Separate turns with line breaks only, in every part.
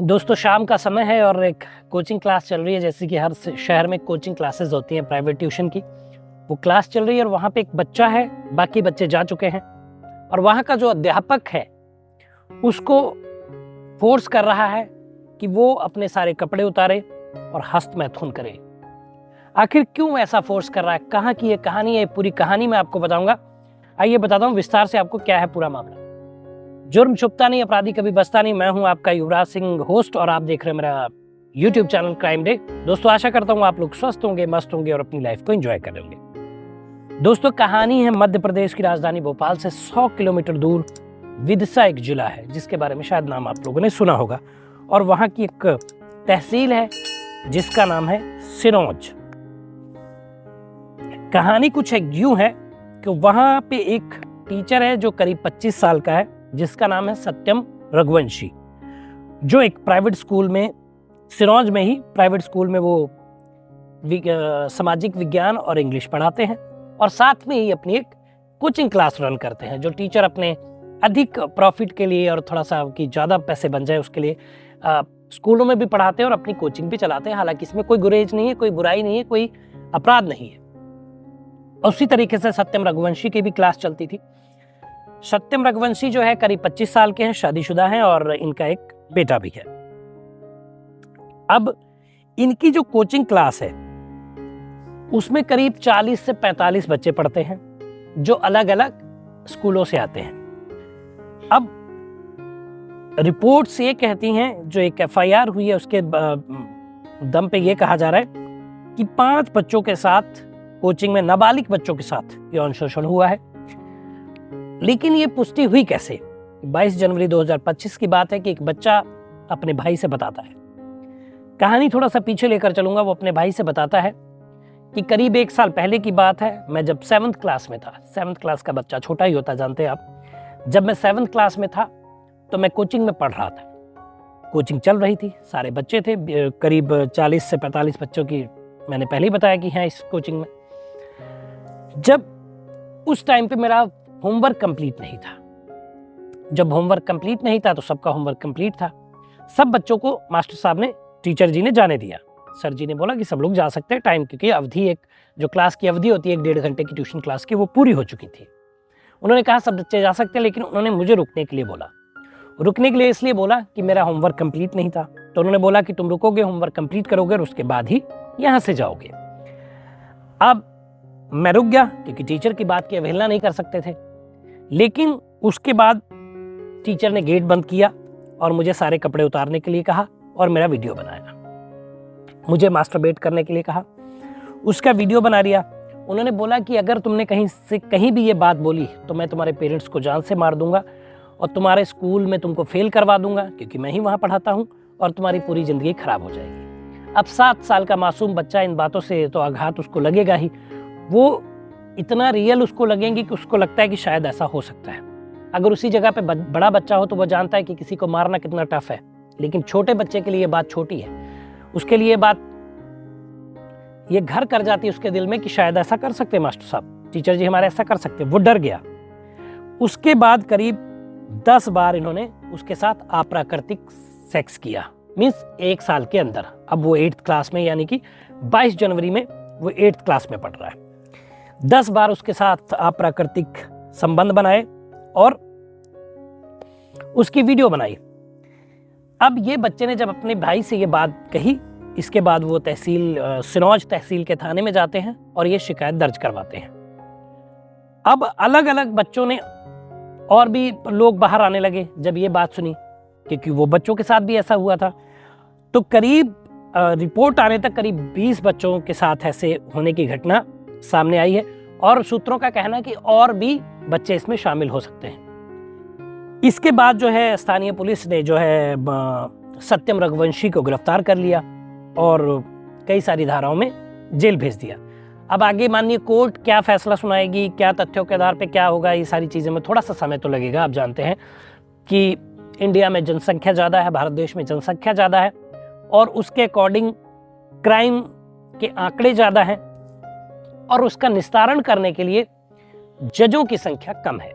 दोस्तों शाम का समय है और एक कोचिंग क्लास चल रही है। जैसे कि हर शहर में कोचिंग क्लासेस होती हैं प्राइवेट ट्यूशन की, वो क्लास चल रही है और वहाँ पे एक बच्चा है, बाकी बच्चे जा चुके हैं और वहाँ का जो अध्यापक है उसको फोर्स कर रहा है कि वो अपने सारे कपड़े उतारे और हस्तमैथुन करे। आखिर क्यों ऐसा फोर्स कर रहा है, कहाँ की ये कहानी है, पूरी कहानी मैं आपको बताऊंगा। आइए बताता हूँ विस्तार से आपको क्या है पूरा मामला। जुर्म छुपता नहीं, अपराधी कभी बचता नहीं। मैं हूं आपका युवराज सिंह, होस्ट, और आप देख रहे हैं मेरा YouTube चैनल क्राइम डे। दोस्तों आशा करता हूं आप लोग स्वस्थ होंगे, मस्त होंगे और अपनी लाइफ को एंजॉय कर रहे होंगे। दोस्तों कहानी है मध्य प्रदेश की राजधानी भोपाल से 100 किलोमीटर दूर विदिशा एक जिला है जिसके बारे में शायद नाम आप लोगों ने सुना होगा, और वहां की एक तहसील है जिसका नाम है सिरौंज। कहानी कुछ यूं है कि वहां पे एक टीचर है जो करीब 25 साल का है, जिसका नाम है सत्यम रघुवंशी, जो एक प्राइवेट स्कूल में, सिरौंज में ही प्राइवेट स्कूल में वो सामाजिक विज्ञान और इंग्लिश पढ़ाते हैं और साथ में ही अपनी एक कोचिंग क्लास रन करते हैं। जो टीचर अपने अधिक प्रॉफिट के लिए और थोड़ा सा कि ज़्यादा पैसे बन जाए उसके लिए स्कूलों में भी पढ़ाते हैं और अपनी कोचिंग भी चलाते हैं। हालांकि इसमें कोई गुरेज नहीं है, कोई बुराई नहीं है, कोई अपराध नहीं है। उसी तरीके से सत्यम रघुवंशी की भी क्लास चलती थी। सत्यम रघुवंशी जो है करीब 25 साल के हैं, शादीशुदा हैं और इनका एक बेटा भी है। अब इनकी जो कोचिंग क्लास है उसमें करीब 40 से 45 बच्चे पढ़ते हैं जो अलग अलग स्कूलों से आते हैं। अब रिपोर्ट्स ये कहती हैं, जो एक FIR हुई है उसके दम पे ये कहा जा रहा है कि 5 बच्चों के साथ कोचिंग में, नाबालिग बच्चों के साथ यौन शोषण हुआ है। लेकिन ये पुष्टि हुई कैसे? 22 जनवरी 2025 की बात है कि एक बच्चा अपने भाई से बताता है, कहानी थोड़ा सा पीछे लेकर चलूंगा। वो अपने भाई से बताता है कि करीब 1 साल पहले की बात है, मैं जब 7th क्लास में था। 7th क्लास का बच्चा छोटा ही होता, जानते हैं आप। जब मैं 7th क्लास में था तो मैं कोचिंग में पढ़ रहा था। कोचिंग चल रही थी, सारे बच्चे थे, करीब 40 से 45 बच्चों की मैंने पहले ही बताया कि हैं इस कोचिंग में। जब उस टाइम पे मेरा होमवर्क कंप्लीट नहीं था, जब होमवर्क कंप्लीट नहीं था तो सबका होमवर्क कंप्लीट था। सब बच्चों को मास्टर साहब ने, टीचर जी ने जाने दिया। सर जी ने बोला कि सब लोग जा सकते हैं, टाइम, क्योंकि अवधि, एक जो क्लास की अवधि होती है 1-1.5 घंटे की ट्यूशन क्लास की, वो पूरी हो चुकी थी। उन्होंने कहा सब बच्चे जा सकते हैं, लेकिन उन्होंने मुझे रुकने के लिए बोला। रुकने के लिए इसलिए बोला कि मेरा होमवर्क कंप्लीट नहीं था। तो उन्होंने बोला कि तुम रुकोगे, होमवर्क कंप्लीट करोगे और उसके बाद ही यहाँ से जाओगे। अब मैं रुक गया क्योंकि टीचर की बात की अवहेलना नहीं कर सकते थे। लेकिन उसके बाद टीचर ने गेट बंद किया और मुझे सारे कपड़े उतारने के लिए कहा और मेरा वीडियो बनाया। मुझे मास्टरबेट करने के लिए कहा, उसका वीडियो बना लिया। उन्होंने बोला कि अगर तुमने कहीं भी ये बात बोली तो मैं तुम्हारे पेरेंट्स को जान से मार दूंगा और तुम्हारे स्कूल में तुमको फेल करवा दूंगा, क्योंकि मैं ही वहाँ पढ़ाता हूँ, और तुम्हारी पूरी ज़िंदगी खराब हो जाएगी। अब 7 साल का मासूम बच्चा, इन बातों से तो आघात उसको लगेगा ही। वो इतना रियल उसको लगेंगे कि उसको लगता है कि शायद ऐसा हो सकता है। अगर उसी जगह पे बड़ा बच्चा हो तो वो जानता है कि किसी को मारना कितना टफ है, लेकिन छोटे बच्चे के लिए ये बात छोटी है। उसके लिए बात ये घर कर जाती है उसके दिल में कि शायद ऐसा कर सकते हैं मास्टर साहब, टीचर जी हमारे ऐसा कर सकते हैं। वो डर गया। उसके बाद करीब 10 बार इन्होंने उसके साथ अप्राकृतिक सेक्स किया, मीन्स 1 साल के अंदर। अब वो 8th क्लास में, यानी कि 22 जनवरी में वो 8th क्लास में पढ़ रहा है। 10 बार उसके साथ अप्राकृतिक संबंध बनाए और उसकी वीडियो बनाई। अब ये बच्चे ने जब अपने भाई से ये बात कही, इसके बाद वो सिरौंज तहसील के थाने में जाते हैं और ये शिकायत दर्ज करवाते हैं। अब अलग अलग बच्चों ने, और भी लोग बाहर आने लगे जब ये बात सुनी, क्योंकि वो बच्चों के साथ भी ऐसा हुआ था। तो करीब रिपोर्ट आने तक करीब 20 बच्चों के साथ ऐसे होने की घटना सामने आई है और सूत्रों का कहना है कि और भी बच्चे इसमें शामिल हो सकते हैं। इसके बाद जो है स्थानीय पुलिस ने जो है सत्यम रघुवंशी को गिरफ्तार कर लिया और कई सारी धाराओं में जेल भेज दिया। अब आगे माननीय कोर्ट क्या फैसला सुनाएगी, क्या तथ्यों के आधार पे क्या होगा, ये सारी चीज़ें में थोड़ा सा समय तो लगेगा। आप जानते हैं कि इंडिया में जनसंख्या ज़्यादा है, भारत देश में जनसंख्या ज़्यादा है और उसके अकॉर्डिंग क्राइम के आंकड़े ज़्यादा हैं और उसका निस्तारण करने के लिए जजों की संख्या कम है।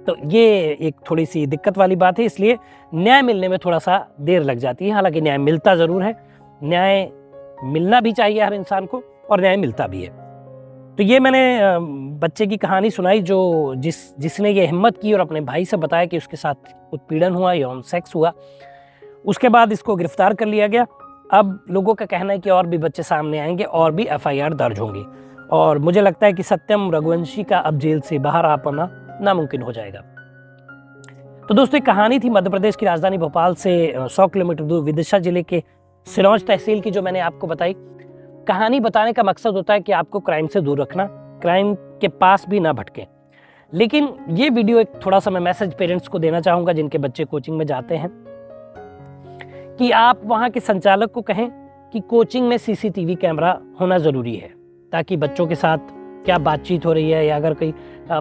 तो ये एक थोड़ी सी दिक्कत वाली बात है, इसलिए न्याय मिलने में थोड़ा सा देर लग जाती है। हालांकि न्याय मिलता ज़रूर है, न्याय मिलना भी चाहिए हर इंसान को, और न्याय मिलता भी है। तो ये मैंने बच्चे की कहानी सुनाई जिसने ये हिम्मत की और अपने भाई से बताया कि उसके साथ उत्पीड़न हुआ, यौन सेक्स हुआ। उसके बाद इसको गिरफ्तार कर लिया गया। अब लोगों का कहना है कि और भी बच्चे सामने आएंगे और भी FIR दर्ज होंगी, और मुझे लगता है कि सत्यम रघुवंशी का अब जेल से बाहर आ पाना नामुमकिन हो जाएगा। तो दोस्तों, एक कहानी थी मध्य प्रदेश की राजधानी भोपाल से 100 किलोमीटर दूर विदिशा जिले के सिरौंज तहसील की, जो मैंने आपको बताई। कहानी बताने का मकसद होता है कि आपको क्राइम से दूर रखना, क्राइम के पास भी ना भटके। लेकिन ये वीडियो एक थोड़ा सा मैं मैसेज पेरेंट्स को देना चाहूँगा जिनके बच्चे कोचिंग में जाते हैं, कि आप वहाँ के संचालक को कहें कि कोचिंग में CCTV कैमरा होना ज़रूरी है, ताकि बच्चों के साथ क्या बातचीत हो रही है, या अगर कोई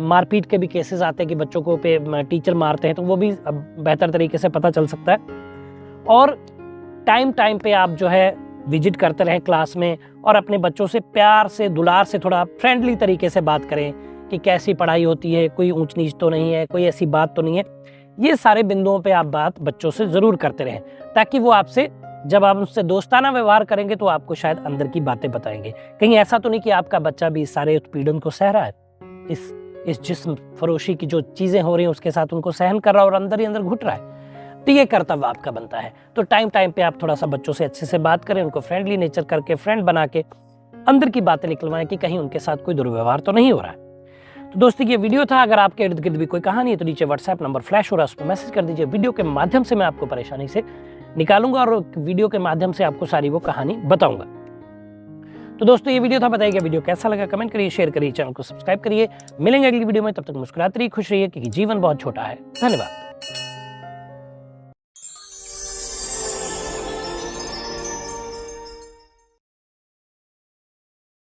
मारपीट के भी केसेस आते हैं कि बच्चों को पे टीचर मारते हैं, तो वो भी बेहतर तरीके से पता चल सकता है। और टाइम पे आप जो है विजिट करते रहें क्लास में, और अपने बच्चों से प्यार से, दुलार से, थोड़ा फ्रेंडली तरीके से बात करें कि कैसी पढ़ाई होती है, कोई ऊंच नीच तो नहीं है, कोई ऐसी बात तो नहीं है। ये सारे बिंदुओं पे आप बात बच्चों से ज़रूर करते रहें, ताकि वो आपसे, जब आप उससे दोस्ताना व्यवहार करेंगे तो आपको शायद अंदर की बातें बताएंगे। कहीं ऐसा तो नहीं कि आपका बच्चा भी इस सारे उत्पीड़न को सह रहा है, इस जिस्म फरोशी की जो चीज़ें हो रही हैं उसके साथ उनको सहन कर रहा है और अंदर ही अंदर घुट रहा है। तो ये कर्तव्य आपका बनता है। तो टाइम पे आप थोड़ा सा बच्चों से अच्छे से बात करें, उनको फ्रेंडली नेचर करके, फ्रेंड बना के अंदर की बातें निकलवाएं कि कहीं उनके साथ कोई दुर्व्यवहार तो नहीं हो रहा है। तो दोस्तों, ये वीडियो था। अगर आपके इर्द गिर्द भी कोई कहानी है तो नीचे WhatsApp नंबर फ्लैश हो रहा है, उस पर मैसेज कर दीजिए। वीडियो के माध्यम से मैं आपको परेशानी से निकालूंगा और वीडियो के माध्यम से आपको सारी वो कहानी बताऊंगा। तो दोस्तों, ये वीडियो था। बताइए वीडियो कैसा लगा, कमेंट करिए, शेयर करिए, चैनल को सब्सक्राइब करिए। मिलेंगे अगली वीडियो में, तब तक मुस्कुराते रहिए, खुश रहिए, क्योंकि जीवन बहुत छोटा है। धन्यवाद।